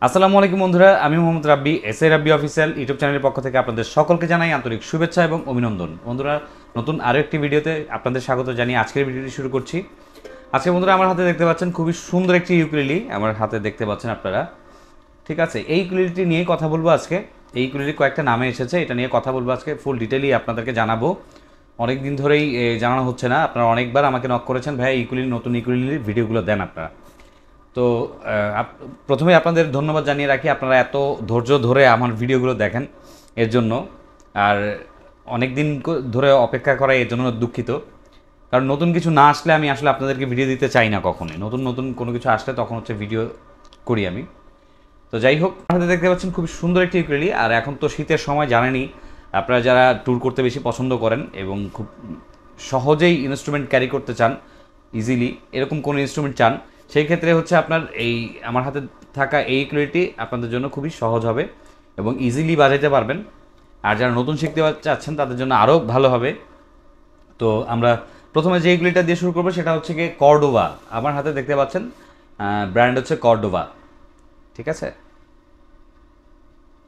আসসালামু আলাইকুম বন্ধুরা, আমি মোহাম্মদ রাব্বি, এসএ রাব্বি অফিসিয়াল ইউটিউব চ্যানেলের পক্ষ থেকে আপনাদের সকলকে জানাই আন্তরিক শুভেচ্ছা এবং অভিনন্দন। বন্ধুরা, নতুন আরও একটি ভিডিওতে আপনাদের স্বাগত জানিয়ে আজকের ভিডিওটি শুরু করছি। আজকে বন্ধুরা আমার হাতে দেখতে পাচ্ছেন খুবই সুন্দর একটি ইউকুলেলি আমার হাতে দেখতে পাচ্ছেন আপনারা। ঠিক আছে, এই ইউকুলেলিটি নিয়ে কথা বলবো আজকে। এই ইউকুলেলি কয়েকটা নামে এসেছে, এটা নিয়ে কথা বলবো আজকে, ফুল ডিটেইলি আপনাদেরকে জানাবো। অনেক দিন ধরেই জানানো হচ্ছে না, আপনারা অনেকবার আমাকে নক করেছেন, ভাই ইউকুলেলি নতুন ইউকুলেলির ভিডিওগুলো দেন আপনারা। তো প্রথমে আপনাদের ধন্যবাদ জানিয়ে রাখি, আপনারা এত ধৈর্য ধরে আমার ভিডিওগুলো দেখেন এর জন্য। আর অনেক দিন ধরে অপেক্ষা করা এর জন্য দুঃখিত, কারণ নতুন কিছু না আসলে আমি আসলে আপনাদেরকে ভিডিও দিতে চাই না কখনোই। নতুন নতুন কোনো কিছু আসলে তখন হচ্ছে ভিডিও করি আমি। তো যাই হোক, আপনাদের দেখতে পাচ্ছেন খুব সুন্দর একটি ইউকুলেলি। আর এখন তো শীতের সময়, জানেনই আপনারা যারা ট্যুর করতে বেশি পছন্দ করেন এবং খুব সহজেই ইনস্ট্রুমেন্ট ক্যারি করতে চান, ইজিলি এরকম কোনো ইনস্ট্রুমেন্ট চান, সেই ক্ষেত্রে হচ্ছে আপনার এই আমার হাতে থাকা এই ইউকুলেলিটি আপনাদের জন্য খুবই সহজ হবে এবং ইজিলি বাজাইতে পারবেন। আর যারা নতুন শিখতে চাচ্ছেন তাদের জন্য আরও ভালো হবে। তো আমরা প্রথমে যে ইউকুলেলিটা দিয়ে শুরু করবো সেটা হচ্ছে গিয়ে কর্ডোভা। আমার হাতে দেখতে পাচ্ছেন ব্র্যান্ড হচ্ছে কর্ডোভা। ঠিক আছে,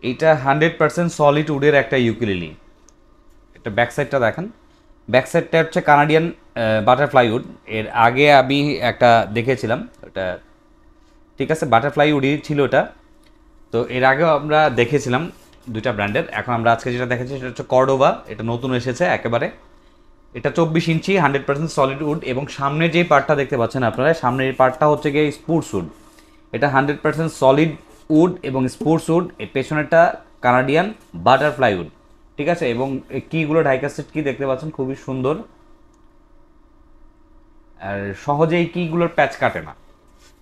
এইটা 100% সলিড উডের একটা ইউকুলেলি। এটা ব্যাক সাইডটা দেখেন, ব্যাক সাইডটা হচ্ছে কানাডিয়ান বাটারফ্লাই উড। এর আগে আমি একটা দেখেছিলাম, ওটা ঠিক আছে বাটারফ্লাই উডই ছিল ওটা। তো এর আগেও আমরা দেখেছিলাম দুইটা ব্র্যান্ডের। এখন আমরা আজকে যেটা দেখেছি সেটা হচ্ছে কর্ডোভা, এটা নতুন এসেছে একেবারে। এটা 24 ইঞ্চি 100% সলিড উড এবং সামনের যে পার্টটা দেখতে পাচ্ছেন আপনারা, সামনের এই পার্টটা হচ্ছে গিয়ে স্পোর্টস উড। এটা 100% সলিড উড এবং স্পোর্টস উড। এর পেছনেরটা কানাডিয়ান বাটারফ্লাই উড। ঠিক আছে, এবং কিগুলো ডাইকাস্টেড কি দেখতে পাচ্ছেন, খুবই সুন্দর। আর সহজে এই কিগুলোর প্যাচ কাটে না।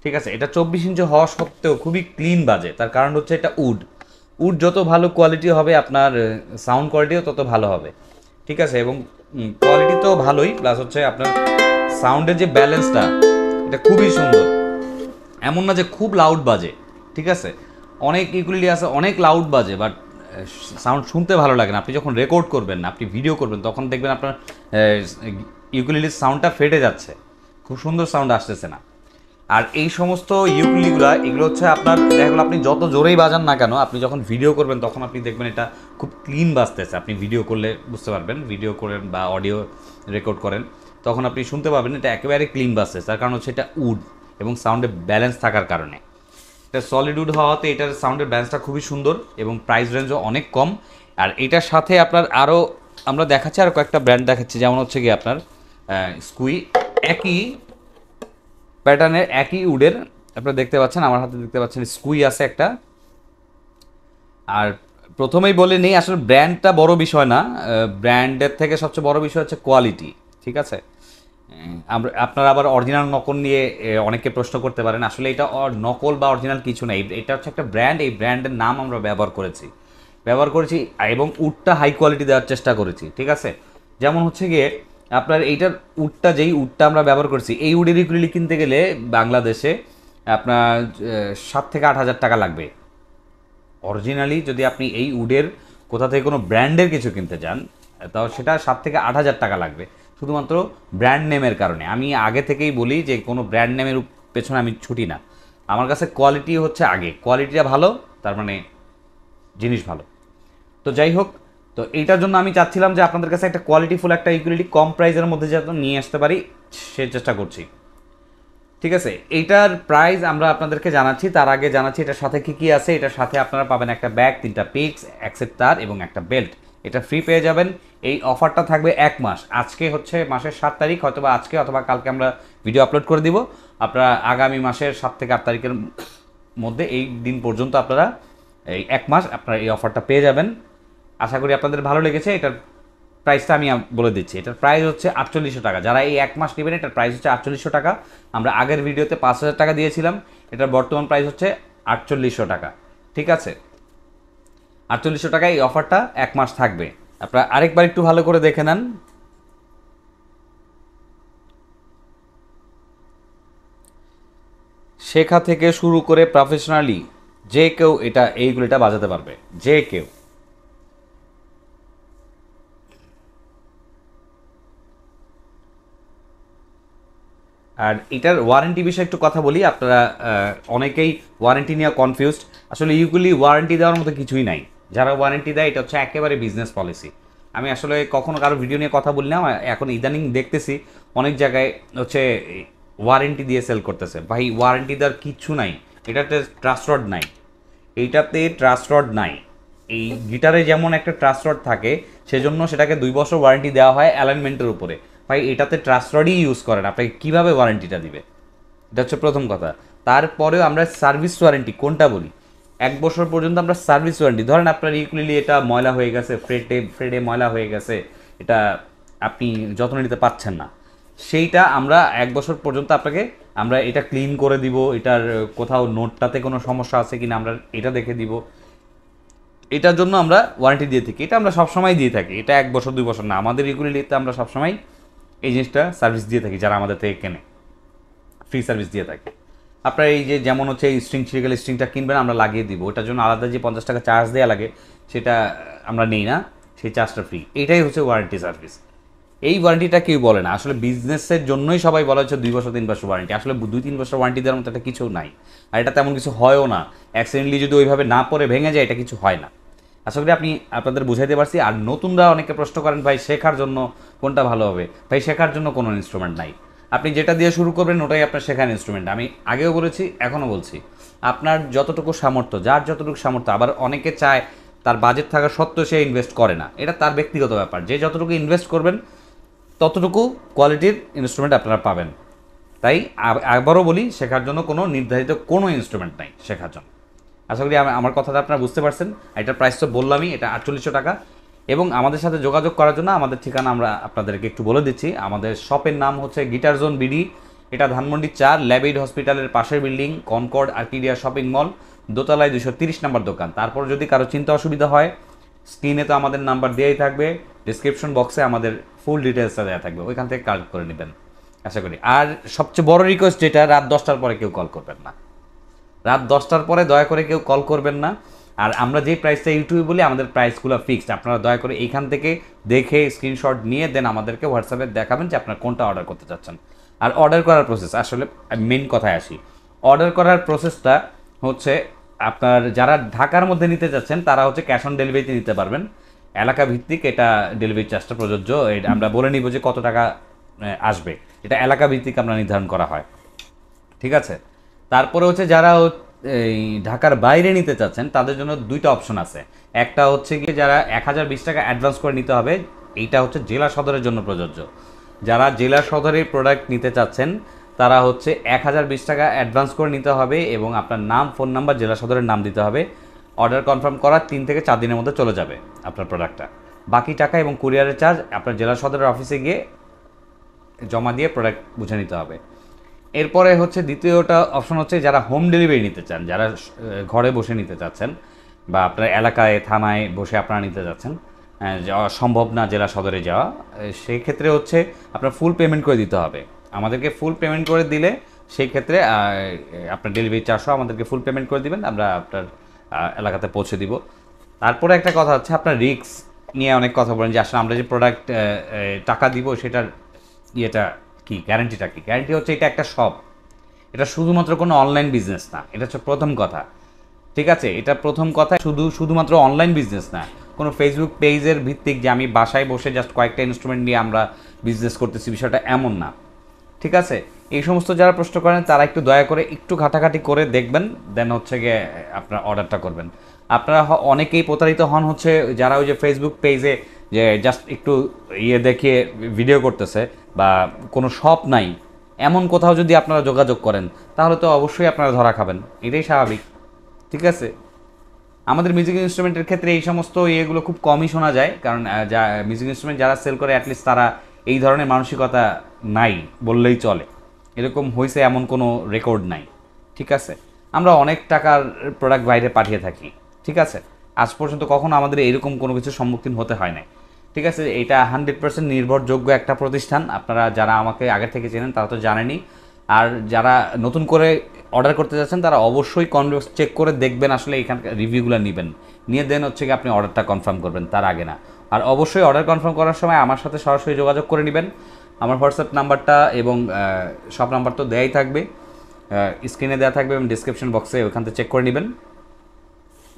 ঠিক আছে, এটা 24 ইঞ্চি হওয়া সত্ত্বেও খুবই ক্লিন বাজে। তার কারণ হচ্ছে এটা উড। উড যত ভালো কোয়ালিটি হবে আপনার সাউন্ড কোয়ালিটিও তত ভালো হবে। ঠিক আছে, এবং কোয়ালিটি তো ভালোই, প্লাস হচ্ছে আপনার সাউন্ডের যে ব্যালেন্সটা এটা খুবই সুন্দর। এমন না যে খুব লাউড বাজে। ঠিক আছে, অনেক ইকুইলিটি আছে অনেক লাউড বাজে, বাট সাউন্ড শুনতে ভালো লাগে না। আপনি যখন রেকর্ড করবেন, আপনি ভিডিও করবেন, তখন দেখবেন আপনার ইউকুলেলির সাউন্ডটা ফেটে যাচ্ছে, খুব সুন্দর সাউন্ড আসতেছে না। আর এই সমস্ত ইউকুলেলিগুলো এগুলো হচ্ছে আপনার দেখা গেলো আপনি যত জোরেই বাজান না কেন, আপনি যখন ভিডিও করবেন তখন আপনি দেখবেন এটা খুব ক্লিন বাজতেছে। আপনি ভিডিও করলে বুঝতে পারবেন, ভিডিও করেন বা অডিও রেকর্ড করেন তখন আপনি শুনতে পাবেন এটা একেবারে ক্লিন বাজতেছে। তার কারণ হচ্ছে এটা উড এবং সাউন্ডের ব্যালেন্স থাকার কারণে। এটা সলিড উড হওয়াতে এটার সাউন্ডের ব্যালেন্সটা খুবই সুন্দর এবং প্রাইস রেঞ্জও অনেক কম। আর এটার সাথে আপনার আরও আমরা দেখাচ্ছি, আরও কয়েকটা ব্র্যান্ড দেখাচ্ছি, যেমন হচ্ছে গিয়ে আপনার স্কুই, একই প্যাটার্নের একই উডের আপনারা দেখতে পাচ্ছেন। আমার হাতে দেখতে পাচ্ছেন স্কুই আছে একটা। আর প্রথমেই বলে নেই, আসলে ব্র্যান্ডটা বড় বিষয় না, ব্র্যান্ডের থেকে সবচেয়ে বড় বিষয় হচ্ছে কোয়ালিটি। ঠিক আছে, আমরা আপনারা আবার অরিজিনাল নকল নিয়ে অনেকে প্রশ্ন করতে পারেন। আসলে এটা নকল বা অরিজিনাল কিছু নেই, এটা হচ্ছে একটা ব্র্যান্ড। এই ব্র্যান্ডের নাম আমরা ব্যবহার করেছি এবং উডটা হাই কোয়ালিটি দেওয়ার চেষ্টা করেছি। ঠিক আছে, যেমন হচ্ছে গিয়ে আপনার এইটার উডটা, যেই উডটা আমরা ব্যবহার করছি, এই উডের ইকুইলি কিনতে গেলে বাংলাদেশে আপনার 7 থেকে 8 হাজার টাকা লাগবে। অরিজিনালি যদি আপনি এই উডের কোথা থেকে কোনো ব্র্যান্ডের কিছু কিনতে চান, তাও সেটা 7 থেকে 8 হাজার টাকা লাগবে, শুধুমাত্র ব্র্যান্ড নেমের কারণে। আমি আগে থেকেই বলি যে কোনো ব্র্যান্ড নেমের পেছনে আমি ছুটি না। আমার কাছে কোয়ালিটি হচ্ছে আগে, কোয়ালিটিটা ভালো তার মানে জিনিস ভালো। তো যাই হোক, তো এইটার জন্য আমি চাচ্ছিলাম যে আপনাদের কাছে একটা কোয়ালিটিফুল একটা ইকুইলিটি কম প্রাইসের মধ্যে যাতে নিয়ে আসতে পারি, সে চেষ্টা করছি। ঠিক আছে, এইটার প্রাইস আমরা আপনাদেরকে জানাচ্ছি। তার আগে জানাচ্ছি এটার সাথে কী কী আছে। এটার সাথে আপনারা পাবেন একটা ব্যাগ, 3টা পিক্স, এক সেট তার এবং একটা বেল্ট। এটা ফ্রি পেয়ে যাবেন। এই অফারটা থাকবে 1 মাস। আজকে হচ্ছে মাসের 7 তারিখ, হয়তো বা আজকে অথবা কালকে আমরা ভিডিও আপলোড করে দিব। আপনারা আগামী মাসের 7 থেকে 8 তারিখের মধ্যে এই দিন পর্যন্ত আপনারা এই 1 মাস আপনারা এই অফারটা পেয়ে যাবেন। আশা করি আপনাদের ভালো লেগেছে। এটার প্রাইসটা আমি বলে দিচ্ছি, এটার প্রাইস হচ্ছে 4800 টাকা। যারা এই 1 মাস নেবেন এটার প্রাইস হচ্ছে 4800 টাকা। আমরা আগের ভিডিওতে 5000 টাকা দিয়েছিলাম, এটার বর্তমান প্রাইস হচ্ছে 4800 টাকা। ঠিক আছে, 4800 টাকায় এই অফারটা 1 মাস থাকবে। আপনারা আরেকবার একটু ভালো করে দেখে নেন। শেখা থেকে শুরু করে প্রফেশনালি যে কেউ এইগুলিটা বাজাতে পারবে, যে কেউ। আর এটার ওয়ারেন্টি বিষয়ে একটু কথা বলি। আপনারা অনেকেই ওয়ারেন্টি নিয়ে কনফিউজড। আসলে ইউকুলি ওয়ারেন্টি দেওয়ার মতো কিছুই নাই। যারা ওয়ারেন্টি দেয় এটা হচ্ছে একেবারে বিজনেস পলিসি। আমি আসলে কখনো কারো ভিডিও নিয়ে কথা বলি না, এখন ইদানিং দেখতেছি অনেক জায়গায় হচ্ছে ওয়ারেন্টি দিয়ে সেল করতেছে। ভাই ওয়ারেন্টি দেওয়ার কিচ্ছু নাই, এটাতে ট্রাস্ট রড নাই, এইটাতে ট্রাস্ট রড নাই। এই গিটারে যেমন একটা ট্রাস্ট রড থাকে সেজন্য সেটাকে 2 বছর ওয়ারেন্টি দেওয়া হয় অ্যালাইনমেন্টের উপরে। ভাই এটাতে ট্রাস্ট রডই ইউজ করেন, আপনাকে কীভাবে ওয়ারেন্টিটা দিবে? এটা হচ্ছে প্রথম কথা। তারপরেও আমরা সার্ভিস ওয়ারেন্টি কোনটা বলি? 1 বছর পর্যন্ত আমরা সার্ভিস ওয়ারেন্টি, ধরেন আপনার ইকুইলি এটা ময়লা হয়ে গেছে, ফ্রেডে ময়লা হয়ে গেছে, এটা আপনি যত্ন নিতে পারছেন না, সেইটা আমরা 1 বছর পর্যন্ত আপনাকে আমরা এটা ক্লিন করে দিব, এটার কোথাও নোটটাতে কোনো সমস্যা আছে কিনা আমরা এটা দেখে দিব, এটার জন্য আমরা ওয়ারেন্টি দিয়ে থাকি। এটা আমরা সবসময় দিয়ে থাকি, এটা 1 বছর 2 বছর না, আমাদের ইকুইলিতে আমরা সবসময় এই জিনিসটা সার্ভিস দিয়ে থাকি। যারা আমাদের থেকে কেনে ফ্রি সার্ভিস দিয়ে থাকে। আপনার এই যে যেমন হচ্ছে এই স্ট্রিং ছিঁড়ে গেলে স্ট্রিংটা কিনবেন আমরা লাগিয়ে দিব, ওটার জন্য আলাদা যে 50 টাকা চার্জ দেওয়া লাগে সেটা আমরা নেই না, সেই চার্জটা ফ্রি। এইটাই হচ্ছে ওয়ারেন্টি সার্ভিস। এই ওয়ারেন্টিটা কেউ বলে না, আসলে বিজনেসের জন্যই সবাই বলা হচ্ছে 2 বছর 3 বছর ওয়ারেন্টি। আসলে 2-3 বছর ওয়ারেন্টি দেওয়ার মতো একটা কিছু নাই, আর এটা তেমন কিছু হয়ও না। অ্যাক্সিডেন্টলি যদি ওইভাবে না পরে ভেঙে যায় এটা কিছু হয় না। আশা করি আপনি আপনাদের বুঝাইতে পারছি। আর নতুনরা অনেকে প্রশ্ন করেন ভাই শেখার জন্য কোনটা ভালো হবে? ভাই শেখার জন্য কোনো ইনস্ট্রুমেন্ট নাই, আপনি যেটা দিয়ে শুরু করবেন ওটাই আপনার শেখার ইনস্ট্রুমেন্ট। আমি আগেও বলেছি এখনও বলছি, আপনার যতটুকু সামর্থ্য, যার যতটুকু সামর্থ্য। আবার অনেকে চায় তার বাজেট থাকা সত্ত্বেও সে ইনভেস্ট করে না, এটা তার ব্যক্তিগত ব্যাপার। যে যতটুকু ইনভেস্ট করবেন ততটুকু কোয়ালিটির ইনস্ট্রুমেন্ট আপনারা পাবেন। তাই আবারও বলি, শেখার জন্য কোনো নির্ধারিত কোনো ইনস্ট্রুমেন্ট নাই শেখার জন্য। আশা করি আমার কথাটা আপনারা বুঝতে পারছেন। এটার প্রাইস তো বললামই, এটা 4800 টাকা। এবং আমাদের সাথে যোগাযোগ করার জন্য আমাদের ঠিকানা আমরা আপনাদেরকে একটু বলে দিচ্ছি। আমাদের শপের নাম হচ্ছে গিটার জোন বিডি, এটা ধানমন্ডি 4 ল্যাবেইড হসপিটালের পাশের বিল্ডিং, কনকর্ড আর্কিডিয়া শপিং মল, দোতলায় 230 নম্বর দোকান। তারপর যদি কারো চিন্তা অসুবিধা হয়, স্ক্রিনে তো আমাদের নাম্বার দেওয়াই থাকবে, ডিসক্রিপশন বক্সে আমাদের ফুল ডিটেলসটা দেওয়া থাকবে, ওইখান থেকে কালেক্ট করে নেবেন আশা করি। আর সবচেয়ে বড় রিকোয়েস্ট যেটা, রাত 10টার পরে কেউ কল করবেন না। রাত 10টার পরে দয়া করে কেউ কল করবেন না। আর আমরা যে প্রাইসটা ইউটিউবে বলি, আমাদের প্রাইসগুলো ফিক্সড। আপনারা দয়া করে এইখান থেকে দেখে স্ক্রিনশট নিয়ে দেন আমাদেরকে হোয়াটসঅ্যাপে দেখাবেন যে আপনারা কোনটা অর্ডার করতে চাচ্ছেন। আর অর্ডার করার প্রসেস, আসলে মেন কথায় আসি। অর্ডার করার প্রসেসটা হচ্ছে, আপনার যারা ঢাকার মধ্যে নিতে চাচ্ছেন তারা হচ্ছে ক্যাশ অন ডেলিভারিতে নিতে পারবেন। এলাকা ভিত্তিক এটা ডেলিভারি চার্জটা প্রযোজ্য। আমরা বলে নিব যে কত টাকা আসবে, এটা এলাকা ভিত্তিক আমরা নির্ধারণ করা হয়, ঠিক আছে। তারপরে হচ্ছে যারা এই ঢাকার বাইরে নিতে চাচ্ছেন তাদের জন্য 2টা অপশন আছে। একটা হচ্ছে গিয়ে যারা 1020 টাকা অ্যাডভান্স করে নিতে হবে, এইটা হচ্ছে জেলা সদরের জন্য প্রযোজ্য। যারা জেলা সদরের প্রোডাক্ট নিতে চাচ্ছেন তারা হচ্ছে 1020 টাকা অ্যাডভান্স করে নিতে হবে এবং আপনার নাম, ফোন নাম্বার, জেলা সদরের নাম দিতে হবে। অর্ডার কনফার্ম করার 3 থেকে 4 দিনের মধ্যে চলে যাবে আপনার প্রোডাক্টটা। বাকি টাকা এবং কুরিয়ারের চার্জ আপনার জেলা সদরের অফিসে গিয়ে জমা দিয়ে প্রোডাক্ট বুঝে নিতে হবে। এরপরে হচ্ছে দ্বিতীয়টা অপশন হচ্ছে যারা হোম ডেলিভারি নিতে চান, যারা ঘরে বসে নিতে চাচ্ছেন বা আপনার এলাকায় থানায় বসে আপনারা নিতে চাচ্ছেন, যাওয়া সম্ভব না জেলা সদরে যাওয়া, সেই ক্ষেত্রে হচ্ছে আপনার ফুল পেমেন্ট করে দিতে হবে। আমাদেরকে ফুল পেমেন্ট করে দিলে সেই ক্ষেত্রে আপনার ডেলিভারি চার্জও আমাদেরকে ফুল পেমেন্ট করে দিবেন, আমরা আপনার এলাকাতে পৌঁছে দিব। তারপরে একটা কথা হচ্ছে, আপনার রিস্ক নিয়ে অনেক কথা বলেন যে আসলে আমরা যে প্রোডাক্ট টাকা দিব সেটার ইয়েটা কি, গ্যারান্টিটা কি? গ্যারান্টি হচ্ছে এটা একটা শপ, এটা শুধুমাত্র কোনো অনলাইন বিজনেস না, এটা হচ্ছে প্রথম কথা, ঠিক আছে। এটা প্রথম কথা, শুধুমাত্র অনলাইন বিজনেস না, কোনো ফেসবুক পেজের ভিত্তিক যে আমি বাসায় বসে জাস্ট কয়েকটা ইনস্ট্রুমেন্ট নিয়ে আমরা বিজনেস করতেছি, বিষয়টা এমন না, ঠিক আছে। এই সমস্ত যারা প্রশ্ন করেন তারা একটু দয়া করে একটু ঘাটাঘাটি করে দেখবেন, দেন হচ্ছে গিয়ে আপনার অর্ডারটা করবেন। আপনারা অনেকেই প্রতারিত হন হচ্ছে যারা ওই যে ফেসবুক পেজে যে জাস্ট একটু দেখিয়ে ভিডিও করতেছে বা কোনো শপ নাই, এমন কোথাও যদি আপনারা যোগাযোগ করেন তাহলে তো অবশ্যই আপনারা ধরা খাবেন, এটাই স্বাভাবিক, ঠিক আছে। আমাদের মিউজিক ইনস্ট্রুমেন্টের ক্ষেত্রে এই সমস্ত ইয়েগুলো খুব কমই শোনা যায়, কারণ যা মিউজিক ইনস্ট্রুমেন্ট যারা সেল করে অ্যাটলিস্ট তারা এই ধরনের মানসিকতা নাই বললেই চলে, এরকম হয়েছে এমন কোনো রেকর্ড নাই, ঠিক আছে। আমরা অনেক টাকার প্রোডাক্ট বাইরে পাঠিয়ে থাকি, ঠিক আছে। আজ পর্যন্ত কখনো আমাদের এরকম কোনো কিছুর সম্মুখীন হতে হয় না, ঠিক আছে। এটা 100% নির্ভরযোগ্য একটা প্রতিষ্ঠান। আপনারা যারা আমাকে আগে থেকে চেনেন তারা তো জানেনই, আর যারা নতুন করে অর্ডার করতে যাচ্ছেন তারা অবশ্যই কনভার্স চেক করে দেখবেন, আসলে এখানকার রিভিউগুলো নেবেন, নিয়ে দেন হচ্ছে কি আপনি অর্ডারটা কনফার্ম করবেন, তার আগে না। আর অবশ্যই অর্ডার কনফার্ম করার সময় আমার সাথে সরাসরি যোগাযোগ করে নেবেন। আমার হোয়াটসঅ্যাপ নাম্বারটা এবং সব নাম্বার তো দেয়াই থাকবে, স্ক্রিনে দেওয়া থাকবে এবং ডিসক্রিপশন বক্সে ওইখান থেকে চেক করে নেবেন,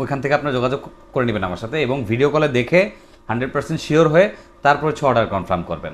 ওইখান থেকে আপনারা যোগাযোগ করে নেবেন আমার সাথে এবং ভিডিও কলে দেখে 100% শিওর হয়ে তারপর হচ্ছে অর্ডার কনফার্ম করবেন।